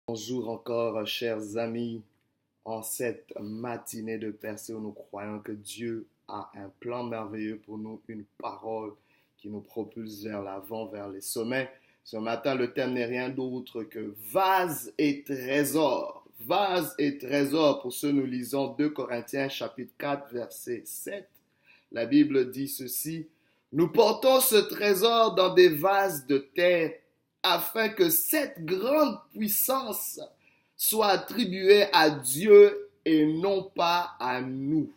Bonjour encore, chers amis, en cette matinée de percée où nous croyons que Dieu a un plan merveilleux pour nous, une parole qui nous propulse vers l'avant, vers les sommets. Ce matin, le thème n'est rien d'autre que vase et trésor. Vase et trésor. Pour ce, nous lisons 2 Corinthiens chapitre 4, verset 7. La Bible dit ceci: Nous portons ce trésor dans des vases de terre afin que cette grande puissance soit attribuée à Dieu et non pas à nous.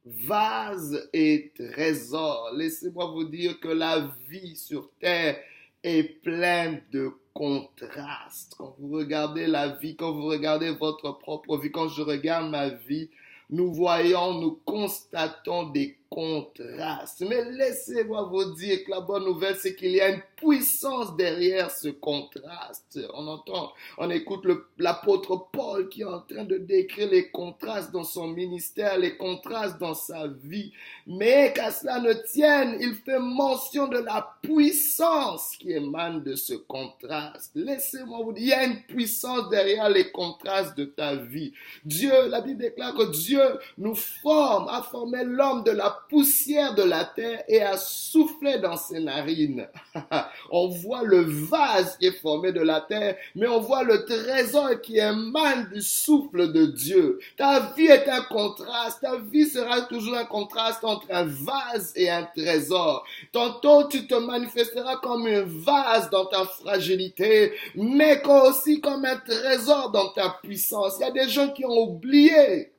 Vase et trésor. Laissez-moi vous dire que la vie sur terre est pleine de contrastes. Quand vous regardez la vie, quand vous regardez votre propre vie, quand je regarde ma vie, nous constatons des contrastes. Mais laissez-moi vous dire que la bonne nouvelle, c'est qu'il y a une puissance derrière ce contraste. On écoute l'apôtre Paul qui est en train de décrire les contrastes dans son ministère, les contrastes dans sa vie. Mais qu'à cela ne tienne, il fait mention de la puissance qui émane de ce contraste. Laissez-moi vous dire, il y a une puissance derrière les contrastes de ta vie. La Bible déclare que Dieu nous forme, a formé l'homme de la poussière de la terre et a soufflé dans ses narines. On voit le vase qui est formé de la terre, mais on voit le trésor qui émane du souffle de Dieu. Ta vie est un contraste, ta vie sera toujours un contraste entre un vase et un trésor. Tantôt tu te manifesteras comme un vase dans ta fragilité, mais aussi comme un trésor dans ta puissance. Il y a des gens qui ont oublié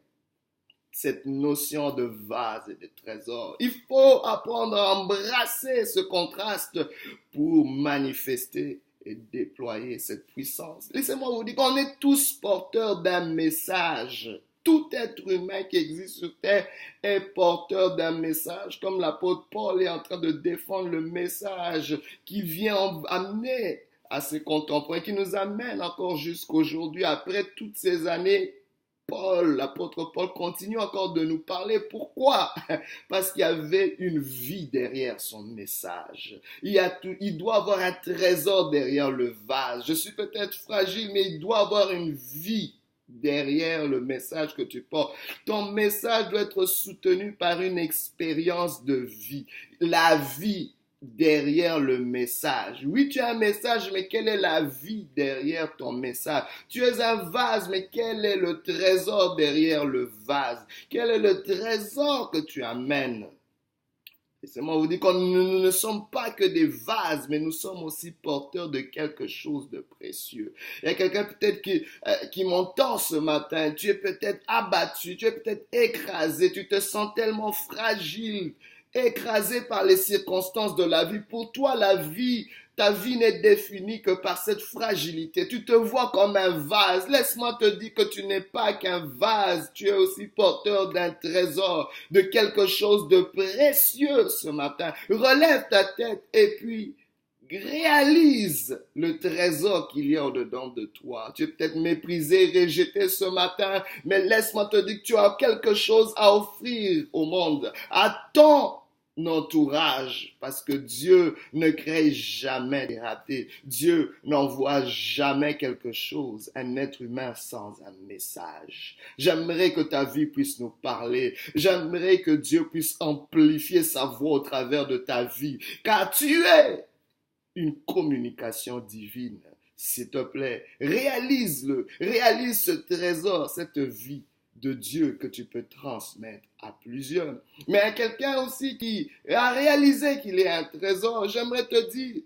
cette notion de vase et de trésor. Il faut apprendre à embrasser ce contraste pour manifester et déployer cette puissance. Laissez-moi vous dire qu'on est tous porteurs d'un message. Tout être humain qui existe sur terre est porteur d'un message, comme l'apôtre Paul est en train de défendre le message qui vient amener à ses contemporains, qui nous amène encore jusqu'aujourd'hui, après toutes ces années. L'apôtre Paul continue encore de nous parler. Pourquoi? Parce qu'il y avait une vie derrière son message. Il doit avoir un trésor derrière le vase. Je suis peut-être fragile, mais il doit avoir une vie derrière le message que tu portes. Ton message doit être soutenu par une expérience de vie. La vie derrière le message. Oui, tu as un message, mais quelle est la vie derrière ton message? Tu es un vase, mais quel est le trésor derrière le vase? Quel est le trésor que tu amènes? Laissez-moi vous dire que nous ne sommes pas que des vases, mais nous sommes aussi porteurs de quelque chose de précieux. Il y a quelqu'un peut-être qui m'entend ce matin. Tu es peut-être abattu, tu es peut-être écrasé, tu te sens tellement fragile, écrasé par les circonstances de la vie. Pour toi, ta vie n'est définie que par cette fragilité. Tu te vois comme un vase. Laisse-moi te dire que tu n'es pas qu'un vase. Tu es aussi porteur d'un trésor, de quelque chose de précieux ce matin. Relève ta tête et puis réalise le trésor qu'il y a au-dedans de toi. Tu es peut-être méprisé, rejeté ce matin, mais laisse-moi te dire que tu as quelque chose à offrir au monde, à ton entourage, parce que Dieu ne crée jamais des ratés. Dieu n'envoie jamais quelque chose, un être humain sans un message. J'aimerais que ta vie puisse nous parler. J'aimerais que Dieu puisse amplifier sa voix au travers de ta vie, car tu es une communication divine. S'il te plaît, réalise-le, réalise ce trésor, cette vie de Dieu que tu peux transmettre à plusieurs. Mais à quelqu'un aussi qui a réalisé qu'il est un trésor, j'aimerais te dire,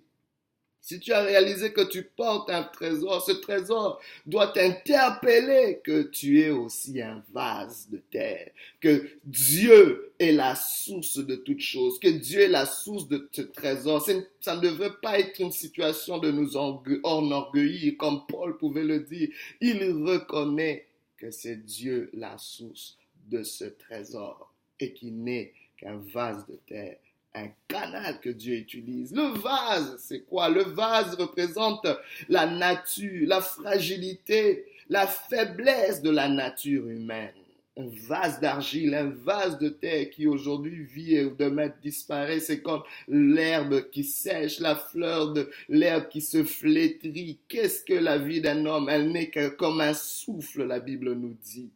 si tu as réalisé que tu portes un trésor, ce trésor doit t'interpeller que tu es aussi un vase de terre, que Dieu est la source de toutes choses, que Dieu est la source de ce trésor. Ça ne devrait pas être une situation de nous enorgueillir, comme Paul pouvait le dire. Il reconnaît que c'est Dieu la source de ce trésor et qui n'est qu'un vase de terre, un canal que Dieu utilise. Le vase, c'est quoi? Le vase représente la nature, la fragilité, la faiblesse de la nature humaine. un vase d'argile, un vase de terre qui aujourd'hui vit et demain disparaît. C'est comme l'herbe qui sèche, la fleur de l'herbe qui se flétrit. Qu'est-ce que la vie d'un homme? Elle n'est que comme un souffle, la Bible nous dit.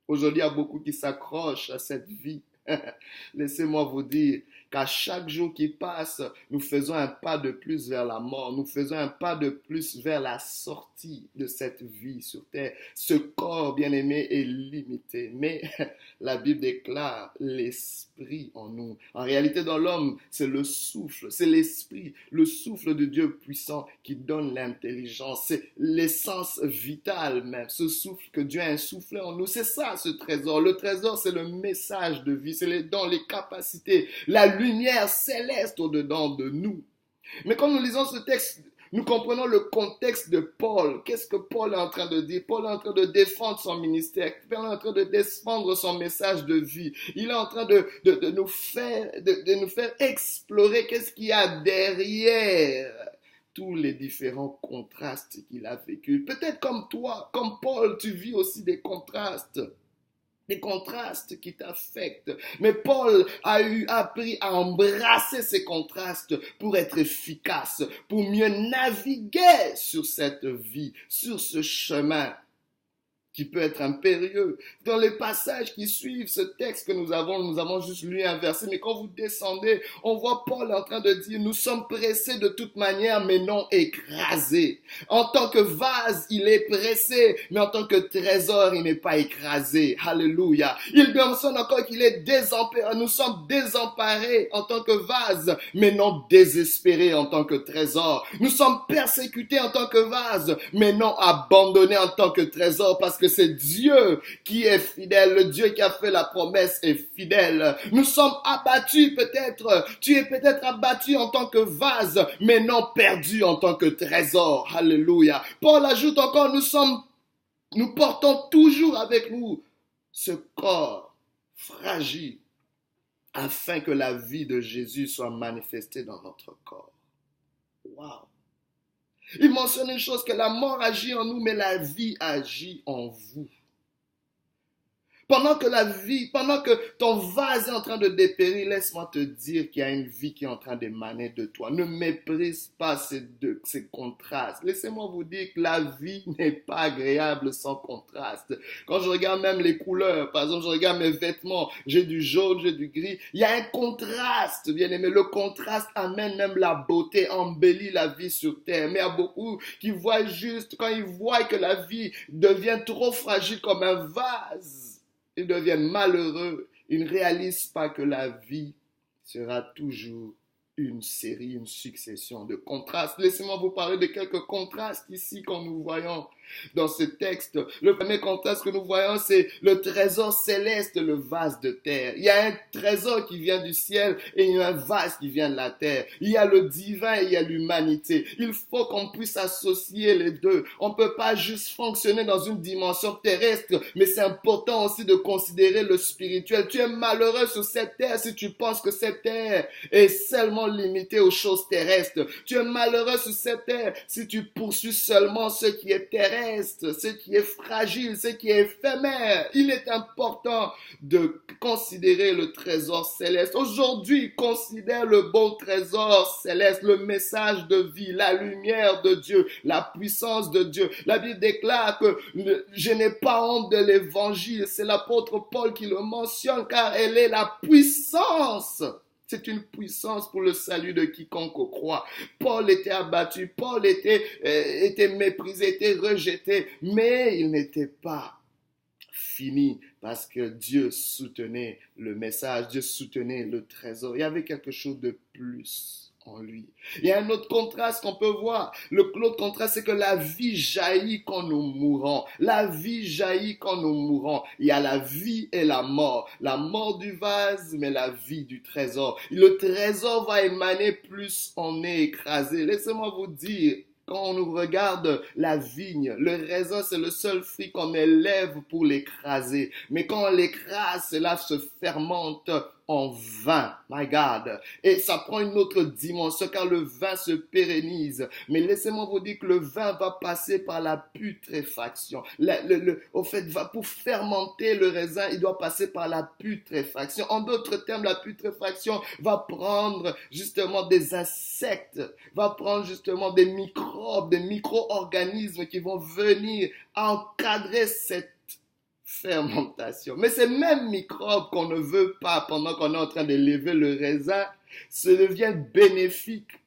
Aujourd'hui, il y a beaucoup qui s'accrochent à cette vie. Laissez-moi vous dire qu'à chaque jour qui passe, nous faisons un pas de plus vers la mort. Nous faisons un pas de plus vers la sortie de cette vie sur terre. Ce corps, bien-aimé, est limité. Mais la Bible déclare l'esprit en nous. En réalité, dans l'homme, c'est le souffle, c'est l'esprit, le souffle de Dieu puissant qui donne l'intelligence. C'est l'essence vitale même. Ce souffle que Dieu a insoufflé en nous, c'est ça ce trésor. Le trésor, c'est le message de vie, c'est les dons, les capacités, la lumière céleste au-dedans de nous. Mais quand nous lisons ce texte, nous comprenons le contexte de Paul. Qu'est-ce que Paul est en train de dire? Paul est en train de défendre son ministère. Paul est en train de défendre son message de vie. Il est en train de nous faire explorer qu'est-ce qu'il y a derrière tous les différents contrastes qu'il a vécu. Peut-être comme toi, comme Paul, tu vis aussi des contrastes qui t'affectent. Mais Paul a appris à embrasser ces contrastes pour être efficace, pour mieux naviguer sur cette vie, sur ce chemin qui peut être impérieux. Dans les passages qui suivent ce texte que nous avons juste lu un verset, mais quand vous descendez, on voit Paul en train de dire, nous sommes pressés de toute manière, mais non écrasés. En tant que vase, il est pressé, mais en tant que trésor, il n'est pas écrasé. Alléluia. Il mentionne encore qu'il est désemparé. Nous sommes désemparés en tant que vase, mais non désespérés en tant que trésor. Nous sommes persécutés en tant que vase, mais non abandonnés en tant que trésor, parce que c'est Dieu qui est fidèle. Le Dieu qui a fait la promesse est fidèle. Nous sommes abattus peut-être. Tu es peut-être abattu en tant que vase, mais non perdu en tant que trésor. Alléluia. Paul ajoute encore, nous portons toujours avec nous ce corps fragile afin que la vie de Jésus soit manifestée dans notre corps. Waouh! Il mentionne une chose, que la mort agit en nous, mais la vie agit en vous. Pendant que ton vase est en train de dépérir, laisse-moi te dire qu'il y a une vie qui est en train d'émaner de toi. Ne méprise pas ces contrastes. Laissez-moi vous dire que la vie n'est pas agréable sans contraste. Quand je regarde même les couleurs, par exemple, je regarde mes vêtements, j'ai du jaune, j'ai du gris. Il y a un contraste, bien aimé. Le contraste amène même la beauté, embellit la vie sur terre. Mais il y a beaucoup qui voient juste, quand ils voient que la vie devient trop fragile comme un vase, ils deviennent malheureux. Ils ne réalisent pas que la vie sera toujours une série, une succession de contrastes. Laissez-moi vous parler de quelques contrastes ici que nous voyons dans ce texte. Le premier contraste que nous voyons, c'est le trésor céleste, le vase de terre. Il y a un trésor qui vient du ciel et il y a un vase qui vient de la terre. Il y a le divin et il y a l'humanité. Il faut qu'on puisse associer les deux. On ne peut pas juste fonctionner dans une dimension terrestre, mais c'est important aussi de considérer le spirituel. Tu es malheureux sur cette terre si tu penses que cette terre est seulement limitée aux choses terrestres. Tu es malheureux sur cette terre si tu poursuis seulement ce qui est terrestre, ce qui est fragile, ce qui est éphémère. Il est important de considérer le trésor céleste. Aujourd'hui, considère le beau trésor céleste, le message de vie, la lumière de Dieu, la puissance de Dieu. La Bible déclare que je n'ai pas honte de l'évangile. C'est l'apôtre Paul qui le mentionne, car elle est la puissance. C'est une puissance pour le salut de quiconque croit. Paul était abattu, Paul était méprisé, était rejeté, mais il n'était pas fini parce que Dieu soutenait le message, Dieu soutenait le trésor. Il y avait quelque chose de plus en lui. Il y a un autre contraste qu'on peut voir. L'autre contraste, c'est que la vie jaillit quand nous mourons. La vie jaillit quand nous mourons. Il y a la vie et la mort. La mort du vase, mais la vie du trésor. Le trésor va émaner plus on est écrasé. Laissez-moi vous dire, quand on nous regarde la vigne, le raisin, c'est le seul fruit qu'on élève pour l'écraser. Mais quand on l'écrase, cela se fermente en vin. My God. Et ça prend une autre dimension car le vin se pérennise. Mais laissez-moi vous dire que le vin va passer par la putréfaction. Au fait, pour fermenter le raisin, il doit passer par la putréfaction. En d'autres termes, la putréfaction va prendre justement des insectes, va prendre justement des microbes, des micro-organismes qui vont venir encadrer cette fermentation. Mais ces mêmes microbes qu'on ne veut pas pendant qu'on est en train d'élever le raisin, se deviennent bénéfiques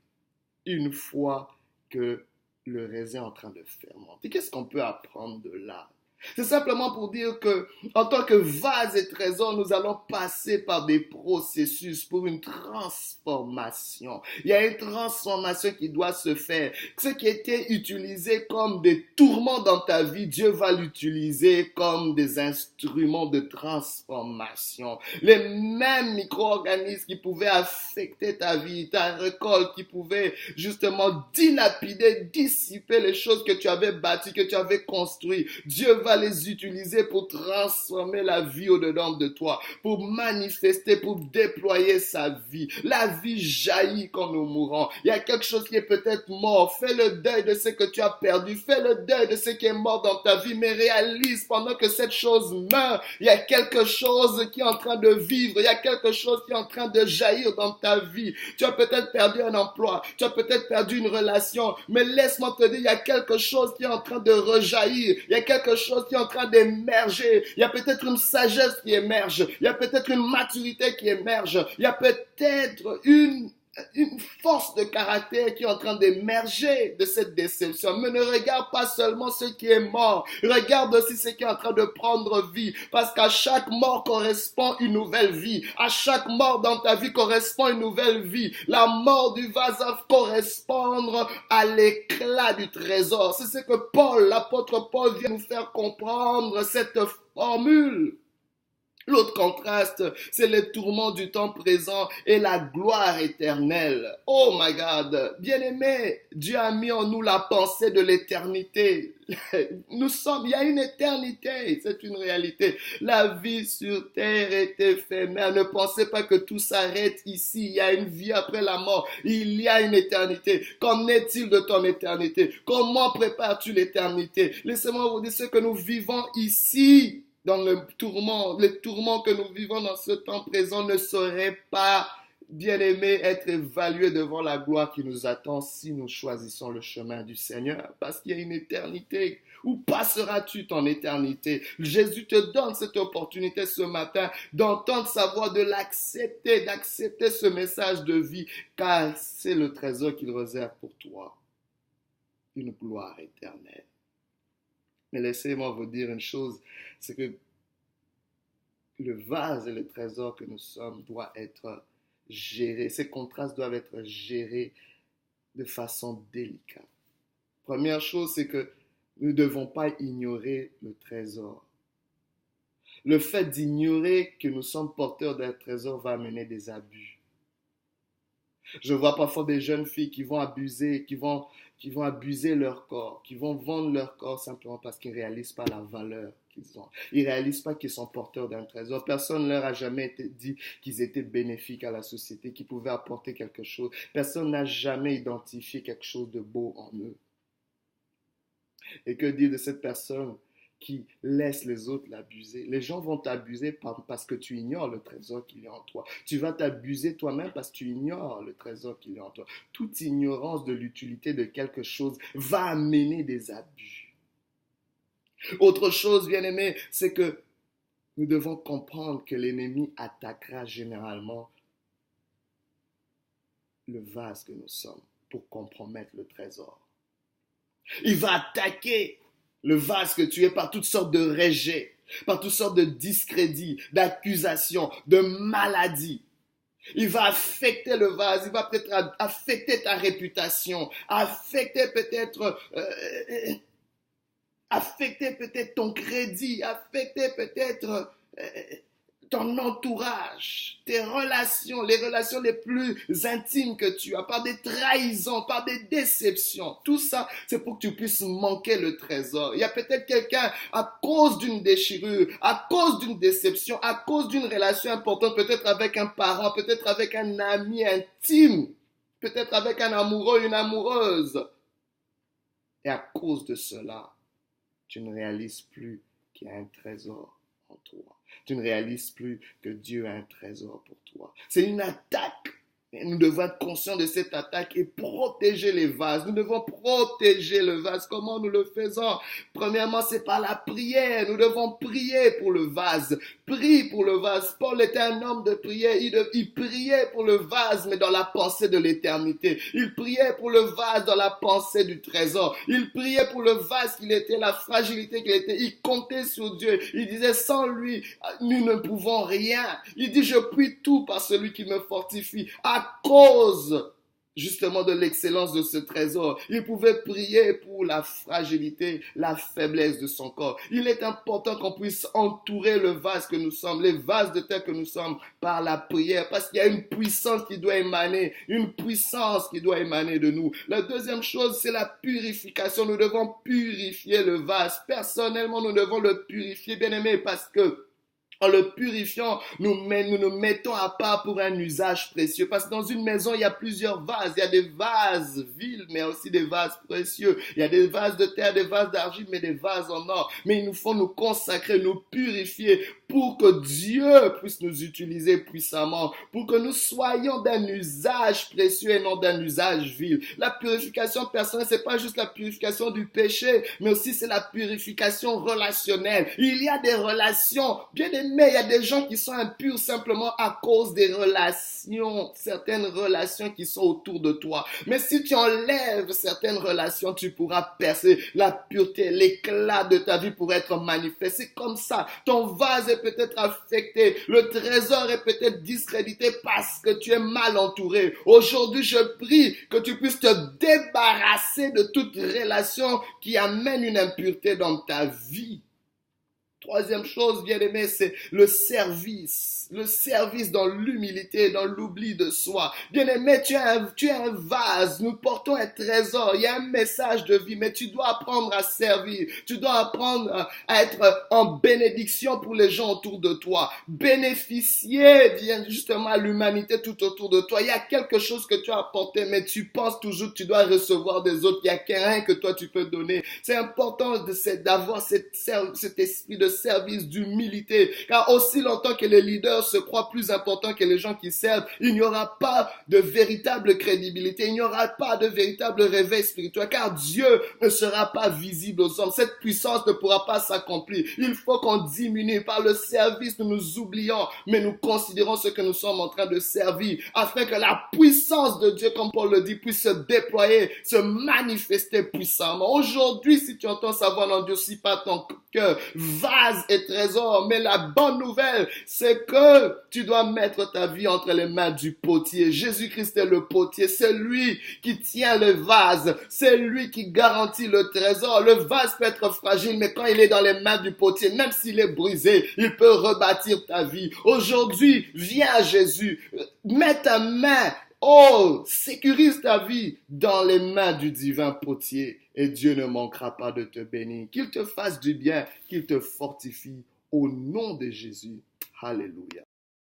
une fois que le raisin est en train de fermenter. Qu'est-ce qu'on peut apprendre de là? C'est simplement pour dire que, en tant que vase et trésor, nous allons passer par des processus pour une transformation. Il y a une transformation qui doit se faire. Ce qui était utilisé comme des tourments dans ta vie, Dieu va l'utiliser comme des instruments de transformation. Les mêmes micro-organismes qui pouvaient affecter ta vie, ta récolte, qui pouvaient justement dilapider, dissiper les choses que tu avais bâties, que tu avais construites. Dieu va les utiliser pour transformer la vie au-dedans de toi, pour manifester, pour déployer sa vie. La vie jaillit quand nous mourons. Il y a quelque chose qui est peut-être mort. Fais le deuil de ce que tu as perdu. Fais le deuil de ce qui est mort dans ta vie, mais réalise pendant que cette chose meurt, il y a quelque chose qui est en train de vivre. Il y a quelque chose qui est en train de jaillir dans ta vie. Tu as peut-être perdu un emploi. Tu as peut-être perdu une relation, mais laisse-moi te dire, il y a quelque chose qui est en train de rejaillir. Il y a quelque chose qui est en train d'émerger. Il y a peut-être une sagesse qui émerge. Il y a peut-être une maturité qui émerge. Il y a peut-être une force de caractère qui est en train d'émerger de cette déception. Mais ne regarde pas seulement ce qui est mort. Regarde aussi ce qui est en train de prendre vie. Parce qu'à chaque mort correspond une nouvelle vie. À chaque mort dans ta vie correspond une nouvelle vie. La mort du vase va correspondre à l'éclat du trésor. C'est ce que Paul, l'apôtre Paul, vient nous faire comprendre cette formule. L'autre contraste, c'est les tourments du temps présent et la gloire éternelle. Oh my God! Bien-aimé, Dieu a mis en nous la pensée de l'éternité. Il y a une éternité, c'est une réalité. La vie sur terre est éphémère. Ne pensez pas que tout s'arrête ici. Il y a une vie après la mort. Il y a une éternité. Qu'en est-il de ton éternité? Comment prépares-tu l'éternité? Laissez-moi vous dire ce que nous vivons ici. Dans les tourments que nous vivons dans ce temps présent ne sauraient pas, bien-aimés, être évalués devant la gloire qui nous attend si nous choisissons le chemin du Seigneur. Parce qu'il y a une éternité. Où passeras-tu ton éternité? Jésus te donne cette opportunité ce matin d'entendre sa voix, de l'accepter, d'accepter ce message de vie, car c'est le trésor qu'il réserve pour toi. Une gloire éternelle. Mais laissez-moi vous dire une chose, c'est que le vase et le trésor que nous sommes doit être géré. Ces contrastes doivent être gérés de façon délicate. Première chose, c'est que nous ne devons pas ignorer le trésor. Le fait d'ignorer que nous sommes porteurs d'un trésor va amener des abus. Je vois parfois des jeunes filles qui vont abuser, qui vont abuser leur corps, qui vont vendre leur corps simplement parce qu'ils ne réalisent pas la valeur qu'ils ont. Ils ne réalisent pas qu'ils sont porteurs d'un trésor. Personne ne leur a jamais dit qu'ils étaient bénéfiques à la société, qu'ils pouvaient apporter quelque chose. Personne n'a jamais identifié quelque chose de beau en eux. Et que dire de cette personne qui laisse les autres l'abuser? Les gens vont t'abuser parce que tu ignores le trésor qu'il y a en toi. Tu vas t'abuser toi-même parce que tu ignores le trésor qu'il y a en toi. Toute ignorance de l'utilité de quelque chose va amener des abus. Autre chose, bien-aimé, c'est que nous devons comprendre que l'ennemi attaquera généralement le vase que nous sommes pour compromettre le trésor. Il va attaquer le vase que tu es par toutes sortes de rejets, par toutes sortes de discrédits, d'accusations, de maladies. Il va affecter le vase, il va peut-être affecter ta réputation, affecter peut-être ton crédit, affecter peut-être ton entourage, tes relations, les relations les plus intimes que tu as, par des trahisons, par des déceptions. Tout ça, c'est pour que tu puisses manquer le trésor. Il y a peut-être quelqu'un, à cause d'une déchirure, à cause d'une déception, à cause d'une relation importante, peut-être avec un parent, peut-être avec un ami intime, peut-être avec un amoureux, une amoureuse. Et à cause de cela, tu ne réalises plus qu'il y a un trésor en toi. Tu ne réalises plus que Dieu a un trésor pour toi. C'est une attaque. Et nous devons être conscients de cette attaque et protéger les vases. Nous devons protéger le vase. Comment nous le faisons? Premièrement, c'est par la prière. Nous devons prier pour le vase. Prie pour le vase. Paul était un homme de prière. Il priait pour le vase, mais dans la pensée de l'éternité. Il priait pour le vase dans la pensée du trésor. Il priait pour le vase qu'il était, la fragilité qu'il était. Il comptait sur Dieu. Il disait, sans lui, nous ne pouvons rien. Il dit, je puis tout par celui qui me fortifie. À cause justement de l'excellence de ce trésor, il pouvait prier pour la fragilité, la faiblesse de son corps. Il est important qu'on puisse entourer le vase que nous sommes, les vases de terre que nous sommes, par la prière, parce qu'il y a une puissance qui doit émaner, une puissance qui doit émaner de nous. La deuxième chose, c'est la purification. Nous devons purifier le vase. Personnellement, nous devons le purifier, bien aimé, parce que en le purifiant, nous nous mettons à part pour un usage précieux. Parce que dans une maison, il y a plusieurs vases. Il y a des vases vils, mais aussi des vases précieux. Il y a des vases de terre, des vases d'argile, mais des vases en or. Mais il nous faut nous consacrer, nous purifier pour que Dieu puisse nous utiliser puissamment. Pour que nous soyons d'un usage précieux et non d'un usage vil. La purification personnelle, c'est pas juste la purification du péché, mais aussi c'est la purification relationnelle. Il y a des relations, bien mais il y a des gens qui sont impurs simplement à cause des relations, certaines relations qui sont autour de toi. Mais si tu enlèves certaines relations, tu pourras percer la pureté, l'éclat de ta vie pour être manifesté. C'est comme ça. Ton vase est peut-être affecté, le trésor est peut-être discrédité parce que tu es mal entouré. Aujourd'hui, je prie que tu puisses te débarrasser de toute relation qui amène une impureté dans ta vie. Troisième chose, bien aimé, c'est le service. Le service dans l'humilité, dans l'oubli de soi. Bien aimé, tu es un vase. Nous portons un trésor. Il y a un message de vie, mais tu dois apprendre à servir. Tu dois apprendre à être en bénédiction pour les gens autour de toi. Bénéficier, bien justement, à l'humanité tout autour de toi. Il y a quelque chose que tu as apporté, mais tu penses toujours que tu dois recevoir des autres. Il n'y a rien que toi tu peux donner. C'est important d'avoir cet esprit de service, d'humilité. Car aussi longtemps que les leaders se croient plus importants que les gens qui servent, il n'y aura pas de véritable crédibilité, il n'y aura pas de véritable réveil spirituel, car Dieu ne sera pas visible aux hommes. Cette puissance ne pourra pas s'accomplir. Il faut qu'on diminue. Par le service, nous nous oublions, mais nous considérons ce que nous sommes en train de servir, afin que la puissance de Dieu, comme Paul le dit, puisse se déployer, se manifester puissamment. Aujourd'hui, si tu entends sa voix, n'endurcis pas ton cœur, vase et trésor, mais la bonne nouvelle, c'est que tu dois mettre ta vie entre les mains du potier. Jésus-Christ est le potier, c'est lui qui tient le vase, c'est lui qui garantit le trésor. Le vase peut être fragile, mais quand il est dans les mains du potier, même s'il est brisé, il peut rebâtir ta vie. Aujourd'hui, viens à Jésus, mets ta main, sécurise ta vie dans les mains du divin potier et Dieu ne manquera pas de te bénir. Qu'il te fasse du bien, qu'il te fortifie au nom de Jésus. Alléluia.